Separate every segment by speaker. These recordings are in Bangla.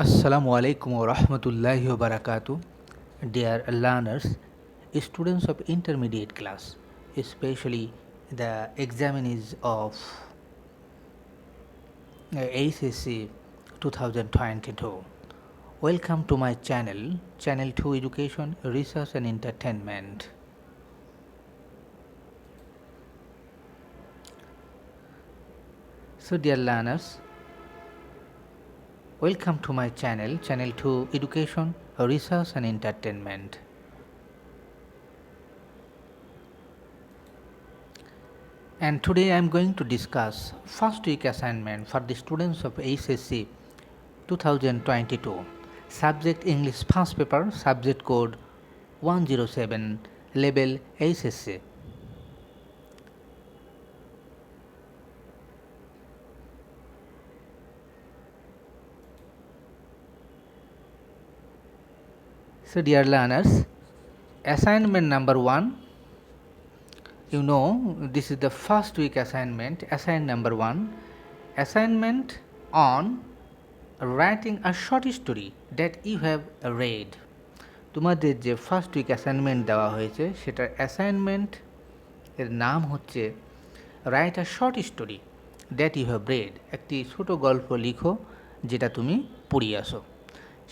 Speaker 1: Assalamu alaikum wa rahmatullahi wa barakatuh. Dear learners, students of intermediate class, especially the examinees of HSC 2022. Welcome to my channel, Channel 2 Education, Research and Entertainment. So dear learners, welcome to my channel, Channel 2 Education, Research and Entertainment. And today I am going to discuss first week assignment for the students of HSC 2022. Subject English first paper, subject code 107, label HSC. So dear learners, assignment number 1, you know this is the first week assignment, assignment number 1, assignment on writing a short story that you have read. তোমাদের যে ফার্স্ট উইক অ্যাসাইনমেন্ট দেওয়া হয়েছে সেটার অ্যাসাইনমেন্ট এর নাম হচ্ছে write a short story that you have read. একটি ছোট গল্প লিখো যেটা তুমি পড়িয়ে আসো,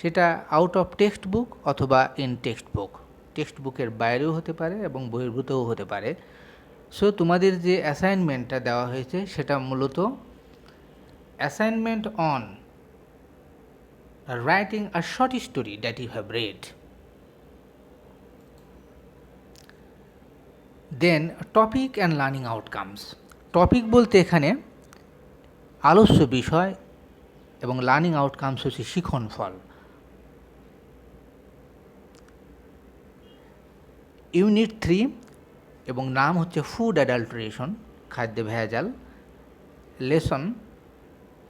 Speaker 1: সেটা আউট অফ টেক্সট বুক অথবা ইন টেক্সট বুক, টেক্সট বুকের বাইরেও হতে পারে এবং বহির্ভূতও হতে পারে। সো তোমাদের যে অ্যাসাইনমেন্টটা দেওয়া হয়েছে সেটা মূলত assignment on writing a short story that you have read. Then topic and learning outcomes. Topic বলতে এখানে আলোচ্য বিষয় এবং লার্নিং আউটকামস হচ্ছে শিখন ফল। ইউনিট 3 এবং নাম হচ্ছে ফুড অ্যাডাল্টারেশন, খাদ্য ভেজাল। লেসন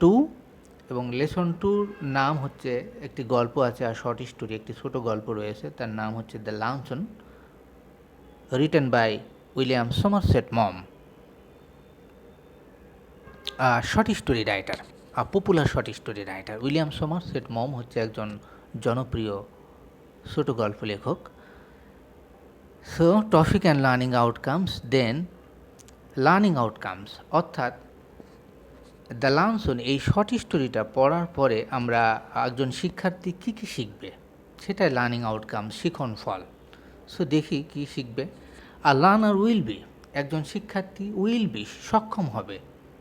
Speaker 1: 2 এবং লেসন 2র নাম হচ্ছে একটি গল্প আছে আর শর্ট স্টোরি, একটি ছোট গল্প রয়েছে, তার নাম হচ্ছে the luncheon, written by William Somerset Maugham, short story writer, popular short story writer. William Somerset Maugham হচ্ছে একজন জনপ্রিয় ছোট গল্প লেখক। So topic and learning outcomes. Then learning outcomes অর্থাৎ দ্য লাঞ্চন, এই শর্ট স্টোরিটা পড়ার পরে আমরা একজন শিক্ষার্থী কী কী শিখবে সেটাই লার্নিং আউটকাম, শিখন ফল। সো দেখি কী শিখবে। আর লার্নার উইল বি, একজন শিক্ষার্থী উইল বি সক্ষম হবে।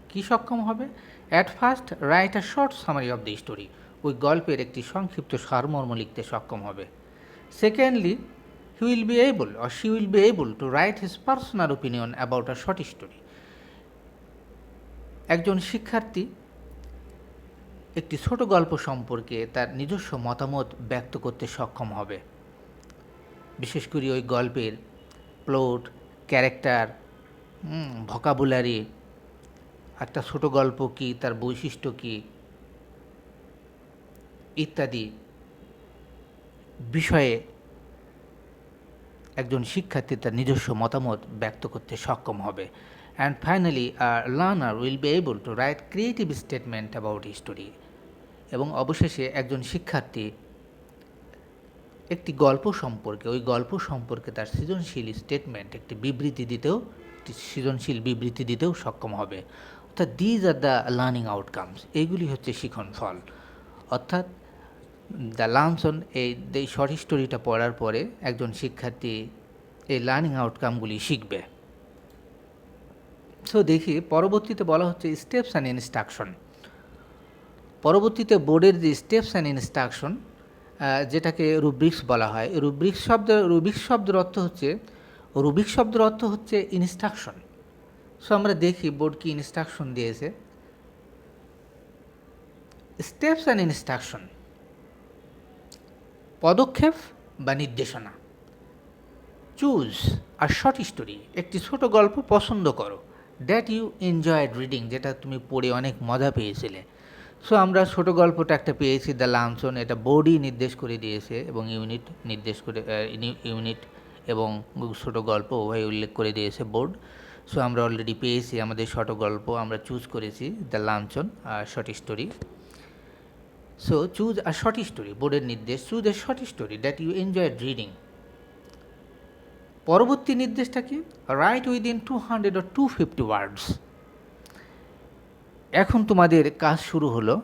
Speaker 1: কি সক্ষম হবে? At first right a short summary of the story, ওই গল্পের একটি সংক্ষিপ্ত সারমর্ম লিখতে সক্ষম হবে। Secondly, he will be able or she will be able to right his personal opinion about a short story. একজন শিক্ষার্থী একটি ছোট গল্প সম্পর্কে তার নিজস্ব মতামত ব্যক্ত করতে সক্ষম হবে, বিশেষ করে ওই গল্পের প্লট, ক্যারেক্টার, ভোকাবুলারি, একটা ছোট গল্প কী, তার বৈশিষ্ট্য কী ইত্যাদি বিষয়ে একজন শিক্ষার্থী তার নিজস্ব মতামত ব্যক্ত করতে সক্ষম হবে। And finally, a learner will be able to write creative statement about history. এবং অবশেষে একজন শিক্ষার্থী একটি গল্প সম্পর্কে, ওই গল্প সম্পর্কে তার সৃজনশীল স্টেটমেন্ট, একটি বিবৃতি দিতেও, সৃজনশীল বিবৃতি দিতেও সক্ষম হবে। অর্থাৎ these are the learning outcomes, এইগুলি হচ্ছে শিখন ফল। অর্থাৎ দ্য লাঞ্চন, এই শর্ট স্টোরিটা পড়ার পরে একজন শিক্ষার্থী এই লার্নিং আউটকামগুলি শিখবে। সো দেখি পরবর্তীতে বলা হচ্ছে স্টেপস অ্যান্ড ইনস্ট্রাকশন। পরবর্তীতে বোর্ডের যে স্টেপস অ্যান্ড ইনস্ট্রাকশন, যেটাকে রুব্রিক্স বলা হয়, রুব্রিক্স শব্দের অর্থ হচ্ছে ইনস্ট্রাকশন। সো আমরা দেখি বোর্ড কি ইনস্ট্রাকশন দিয়েছে। স্টেপস অ্যান্ড ইনস্ট্রাকশন, পদক্ষেপ বা নির্দেশনা। চুজ আ শর্ট স্টোরি, একটি ছোট গল্প পছন্দ করো, দ্যাট ইউ এনজয়েড রিডিং, যেটা তুমি পড়ে অনেক মজা পেয়েছিলে। সো আমরা ছোট গল্পটা একটা পেয়েছি, দ্য লাঞ্চন, এটা বোর্ডই নির্দেশ করে দিয়েছে এবং ইউনিট এবং ছোট গল্প উভয় উল্লেখ করে দিয়েছে বোর্ড। সো আমরা অলরেডি পেয়েছি আমাদের ছোট গল্প, আমরা চুজ করেছি the luncheon short story. So choose a short story, বোর্ডের নির্দেশ, choose a short story that you enjoyed reading. পরবর্তী নির্দেশটা কি? Write within 200 or 250 words. এখন তোমাদের কাজ শুরু হলো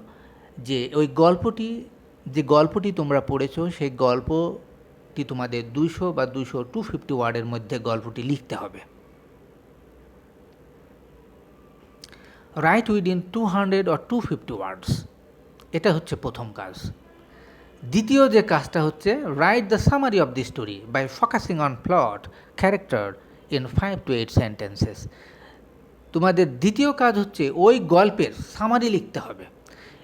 Speaker 1: যে ওই গল্পটি তোমরা পড়েছো সেই গল্পটি তোমাদের 200 বা 250 ওয়ার্ডের মধ্যে গল্পটি লিখতে হবে। রাইট উইদিন 200 or 250 ওয়ার্ডস, এটা হচ্ছে প্রথম কাজ। দ্বিতীয় যে কাজটা হচ্ছে write the summary of the story by focusing on plot character in 5 to 8 sentences. তোমাদের দ্বিতীয় কাজ হচ্ছে ওই গল্পের সামারি লিখতে হবে,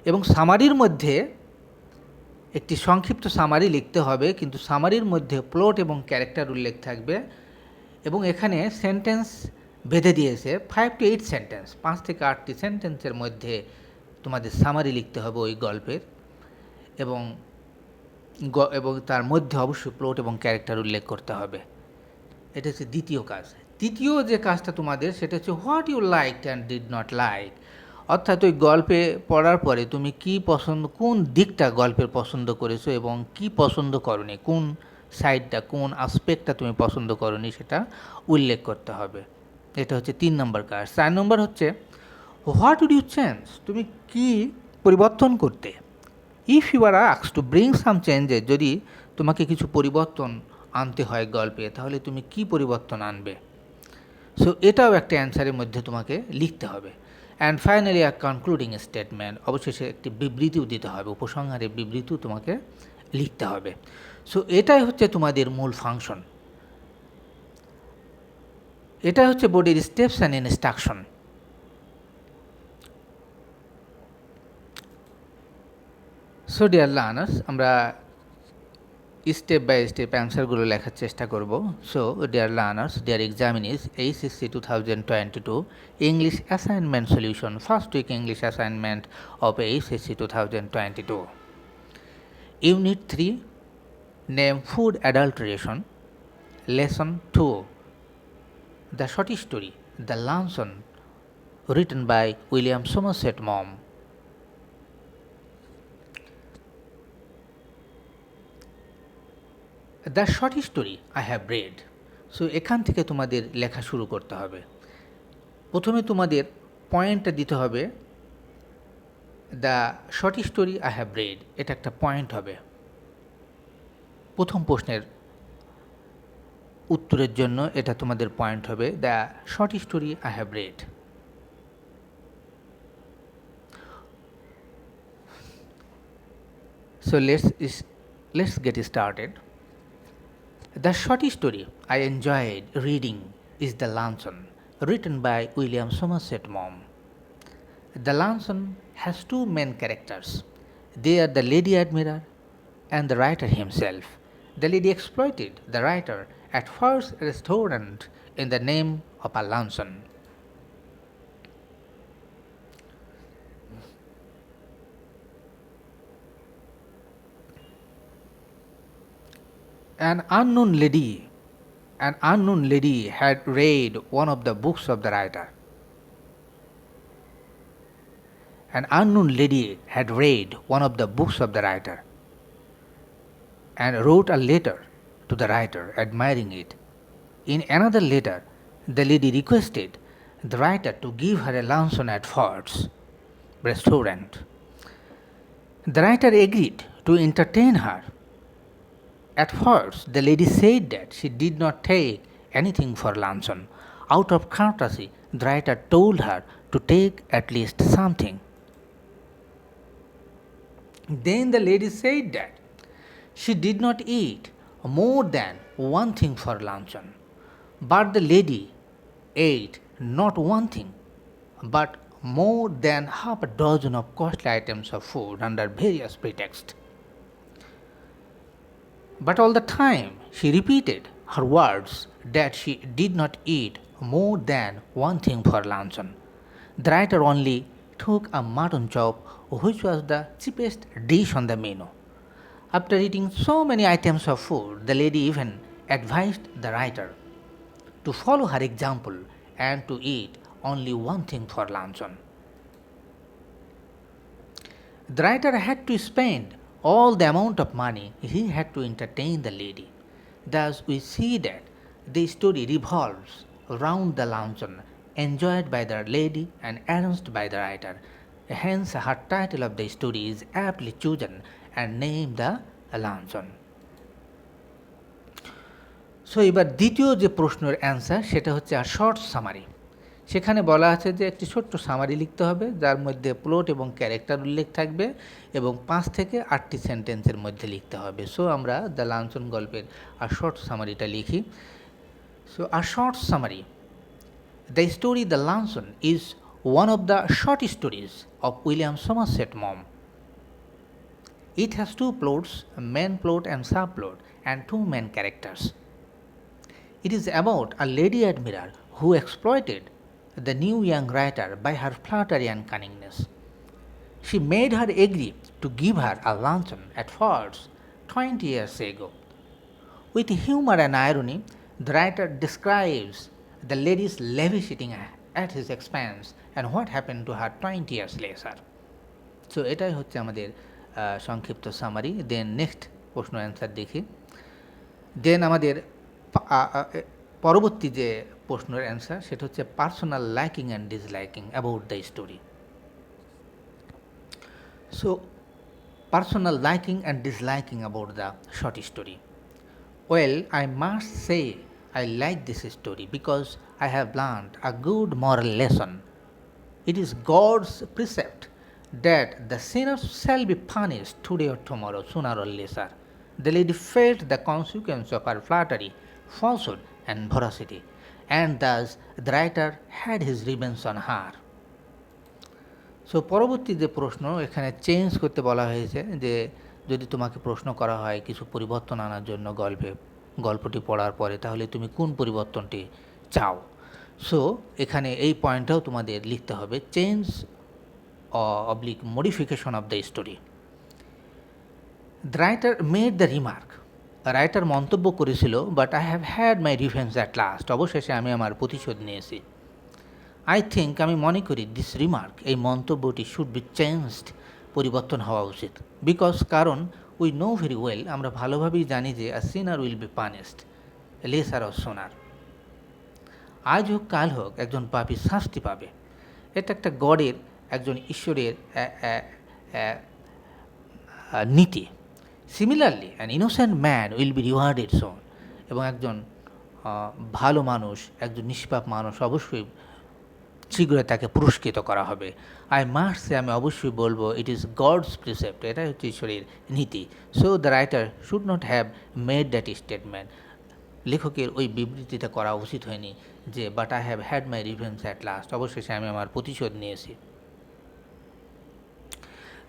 Speaker 1: এবং সামারির মধ্যে একটি সংক্ষিপ্ত সামারি লিখতে হবে, কিন্তু সামারির মধ্যে প্লট এবং ক্যারেক্টার উল্লেখ থাকবে। এবং এখানে সেন্টেন্স বেঁধে দিয়েছে 5 to 8 সেন্টেন্স, 5 থেকে 8টি সেন্টেন্সের মধ্যে তোমাদের সামারি লিখতে হবে ওই গল্পের, এবং তার মধ্যে অবশ্যই প্লট এবং ক্যারেক্টার উল্লেখ করতে হবে। এটা হচ্ছে দ্বিতীয় কাজ। তৃতীয় যে কাজটা তোমাদের, সেটা হচ্ছে what you liked and did not like. অর্থাৎ ওই গল্পে পড়ার পরে তুমি কোন দিকটা গল্পের পছন্দ করেছো এবং কি পছন্দ করনি, কোন সাইডটা, কোন আসপেক্টটা তুমি পছন্দ করনি, সেটা উল্লেখ করতে হবে। এটা হচ্ছে 3 নম্বর কাজ। 4 নম্বর হচ্ছে হোয়াট উড ইউ চেঞ্জ, তুমি কি পরিবর্তন করতে। If you are asked to bring some changes, যদি তোমাকে কিছু পরিবর্তন আনতে হয় গল্পে, তাহলে তুমি কি পরিবর্তন আনবে। সো এটাও একটা অ্যান্সারের মধ্যে তোমাকে লিখতে হবে। And finally a concluding statement, অবশেষে একটি বিবৃতিও দিতে হবে, উপসংহারের বিবৃতিও তোমাকে লিখতে হবে। সো এটাই হচ্ছে তোমাদের মূল ফাংশন, এটা হচ্ছে বোর্ডের steps and instruction. So dear learners, আমরা স্টেপ বাই স্টেপ অ্যান্সারগুলো লেখার চেষ্টা করব। So dear learners, dear examinees, HSC 2022 English assignment solution, first week English assignment of HSC 2022। Unit 3, Name Food Adulteration. Lesson 2, The Short Story, The Luncheon, written by William Somerset Maugham. The short story I have read. So এখান থেকে তোমাদের লেখা শুরু করতে হবে। প্রথমে তোমাদের পয়েন্টটা দিতে হবে, the short story I have read, এটা একটা পয়েন্ট হবে প্রথম প্রশ্নের উত্তরের জন্য, এটা তোমাদের পয়েন্ট হবে, the short story I have read. So let's get started. The short story I enjoyed reading is The Luncheon, written by William Somerset Maugham. The Luncheon has two main characters. They are the lady admirer and the writer himself. The lady exploited the writer at first restaurant in the name of a luncheon. An unknown lady had read one of the books of the writer. An unknown lady had read one of the books of the writer and wrote a letter to the writer admiring it. In another letter, the lady requested the writer to give her a luncheon at Ford's restaurant. The writer agreed to entertain her. At first, the lady said that she did not take anything for luncheon. Out of courtesy, the writer told her to take at least something. Then the lady said that she did not eat more than one thing for luncheon. But the lady ate not one thing, but more than half a dozen of costly items of food under various pretexts. But all the time she repeated her words that she did not eat more than one thing for luncheon. The writer only took a mutton chop, which was the cheapest dish on the menu. After eating so many items of food, the lady even advised the writer to follow her example and to eat only one thing for luncheon. The writer had to spend all the amount of money he had to entertain the lady. Thus, we see that the story revolves around the luncheon enjoyed by the lady and arranged by the writer. Hence, her title of the story is aptly chosen and named the luncheon. So এবার দ্বিতীয় যে প্রশ্নের অ্যান্সার সেটা হচ্ছে আর শর্ট সামারি। সেখানে বলা আছে যে একটি ছোট্ট সামারি লিখতে হবে যার মধ্যে প্লট এবং ক্যারেক্টার উল্লেখ থাকবে এবং 5 থেকে 8টি সেন্টেন্সের মধ্যে লিখতে হবে। সো আমরা দ্য লাঞ্চন গল্পের আর শর্ট সামারিটা লিখি। সো আর short summary, the story the luncheon is one of the short stories of William Somerset Maugham. It has 2 plots, a main plot and subplot, and 2 main characters. It is about a lady admiral who exploited the new young writer by her flattery and cunningness. She made her agree to give her a luncheon at Ford's 20 years ago. With humor and irony, the writer describes the lady's lavish eating at his expense and what happened to her 20 years later. So এটাই হচ্ছে আমাদের সংক্ষিপ্ত সামারি। দেন নেক্সট প্রশ্ন অ্যান্সার দেখি। দেন আমাদের পরবর্তী যে প্রশ্নের অ্যান্সার সেটা হচ্ছে personal liking and disliking about the story. So personal liking and disliking about the short story. Well, I must say I like this story because I have learned a good moral lesson. It is God's precept that the sinners shall be punished today or tomorrow, sooner or later. The lady felt the consequence of her flattery, falsehood, and veracity, and thus the writer had his revenge on her. So পরবর্তী যে প্রশ্ন এখানে চেঞ্জ করতে বলা হয়েছে যে যদি তোমাকে প্রশ্ন করা হয় কিছু পরিবর্তন আনার জন্য গল্পটি পড়ার পরে তাহলে তুমি কোন পরিবর্তনটি চাও। সো এখানে এই পয়েন্টটাও তোমাদের লিখতে হবে, change oblique modification of the story. The writer made the remark, writer মন্তব্য করেছিল, but I have had my revenge at last, অবশেষে আমি আমার প্রতিশোধ নিয়েছি। আই থিঙ্ক, আমি মনে করি, দিস রিমার্ক, এই মন্তব্যটি শুড বি চেঞ্জড, পরিবর্তন হওয়া উচিত। বিকজ, কারণ উই নো ভেরি ওয়েল, আমরা ভালোভাবেই জানি যে a sinner will be punished later or sooner. আজ হোক কাল হোক একজন পাপী শাস্তি পাবে। এটা একটা গডের, একজন ঈশ্বরের নীতি। Similarly an innocent man will be rewarded soon, এবং একজন ভালো মানুষ, একজন নিষ্পাপ মানুষ অবশ্যই শীঘ্রই তাকে পুরস্কৃত করা হবে। আই মাস্ট সে, আমি অবশ্যই বলবো, ইট ইজ গডস প্রিসেপ্ট, এটাই হচ্ছে ঈশ্বরের নীতি। So the writer should not have made that statement, লেখকের ওই বিবৃতিটা করা উচিত হয়নি যে but I have had my revenge at last, অবশেষে আমি আমার প্রতিশোধ নিয়েছি।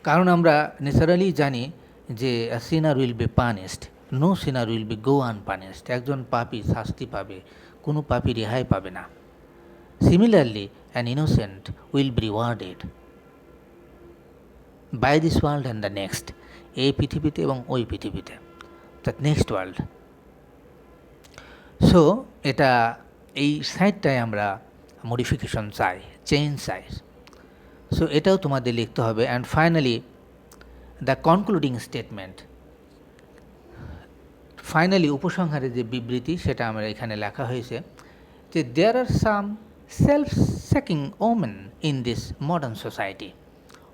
Speaker 1: কারণ আমরা ন্যাচারালি জানি যে sinner will be punished, no sinner will be go unpunished, একজন পাপী শাস্তি পাবে, কোনো পাপী রেহাই পাবে না। Similarly an innocent will be rewarded by this world and the next, এই পৃথিবীতে এবং ওই পৃথিবীতে, দ্য নেক্সট ওয়ার্ল্ড। সো এটা এই সাইডটায় আমরা মডিফিকেশন চাই, চেঞ্জ চাই। সো এটাও তোমাদের লিখতে হবে। And finally the concluding statement, finally উপসংহারে যে বিবৃতি সেটা আমরা এখানে লেখা হয়েছে যে দেয়ার are some self-seeking women in this modern society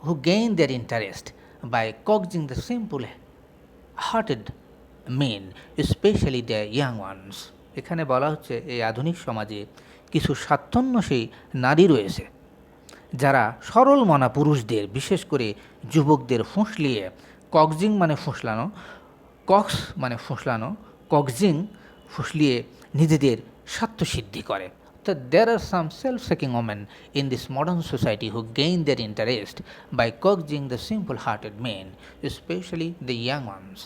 Speaker 1: who gain their interest by coaxing the simple-hearted men, especially the young ones. এখানে বলা হচ্ছে এই আধুনিক সমাজে কিছু স্বার্থন্বেষী নারী রয়েছে যারা সরল মনা পুরুষদের, বিশেষ করে যুবকদের ফুঁসলিয়ে, কক্সিং মানে ফুঁসলানো, কক্স মানে ফুঁসলানো, কক্সিং ফুঁসলিয়ে নিজেদের স্বার্থসিদ্ধি করে। There are some self-seeking women in this modern society who gain their interest by coaxing the simple-hearted men, especially the young ones.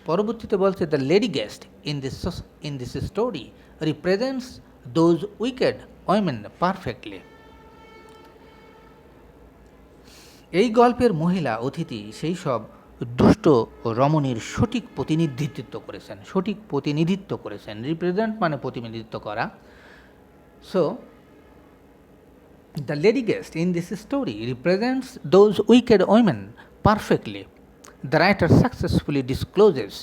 Speaker 1: পরবর্তীতে বলছে the lady guest in this story represents those wicked women perfectly. এই গল্পের মহিলা অতিথি সেই সব দুষ্ট রমণীর সঠিক প্রতিনিধিত্ব করেছেন। রিপ্রেজেন্ট মানে প্রতিনিধিত্ব করা। So The lady guest in this story represents those wicked women perfectly. The writer successfully discloses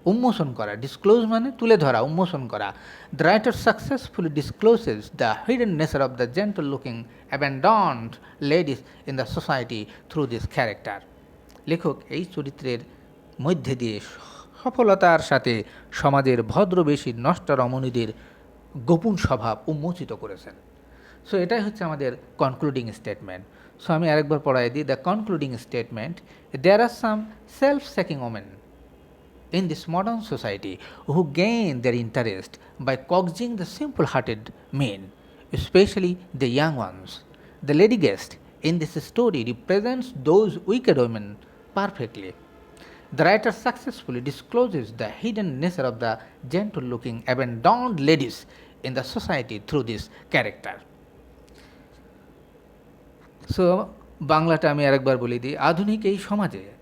Speaker 1: উন্মোচন করা, ডিসক্লোজ মানে তুলে ধরা, উন্মোচন করা। The writer successfully discloses the hidden nature of the gentle looking abandoned ladies in the society through this character. লেখক এই চরিত্রের মধ্যে দিয়ে সফলতার সাথে সমাজের ভদ্রবেশী নষ্ট রমণীদের গোপন স্বভাব উন্মোচিত করেছেন। সো এটাই হচ্ছে আমাদের কনক্লুডিং স্টেটমেন্ট। সো আমি আরেকবার পড়াই দিই। The concluding statement, there are some self seeking women in this modern society who gain their interest by coaxing the simple-hearted men, especially the young ones. The lady guest in this story represents those wicked women perfectly. The writer successfully discloses the hidden nature of the gentle-looking, abandoned ladies in the society through this character. So বাংলাটা আমি আরেকবার বলে দিই।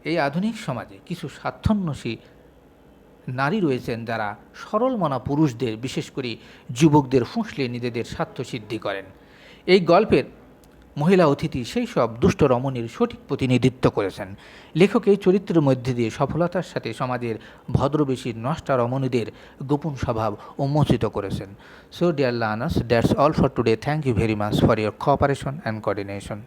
Speaker 1: এই আধুনিক সমাজে কিছু স্বার্থন্বেষী নারী রয়েছেন যারা সরল মনা পুরুষদের, বিশেষ করে যুবকদের ফুঁসলে নিজেদের স্বার্থসিদ্ধি করেন। এই গল্পের মহিলা অতিথি সেই সব দুষ্ট রমণীর সঠিক প্রতিনিধিত্ব করেছেন। লেখক এই চরিত্রের মধ্যে দিয়ে সফলতার সাথে সমাজের ভদ্রবেশী নষ্টা রমণীদের গোপন স্বভাব উন্মোচিত করেছেন। So dear learners, that's all for today. Thank you very much for your cooperation and coordination.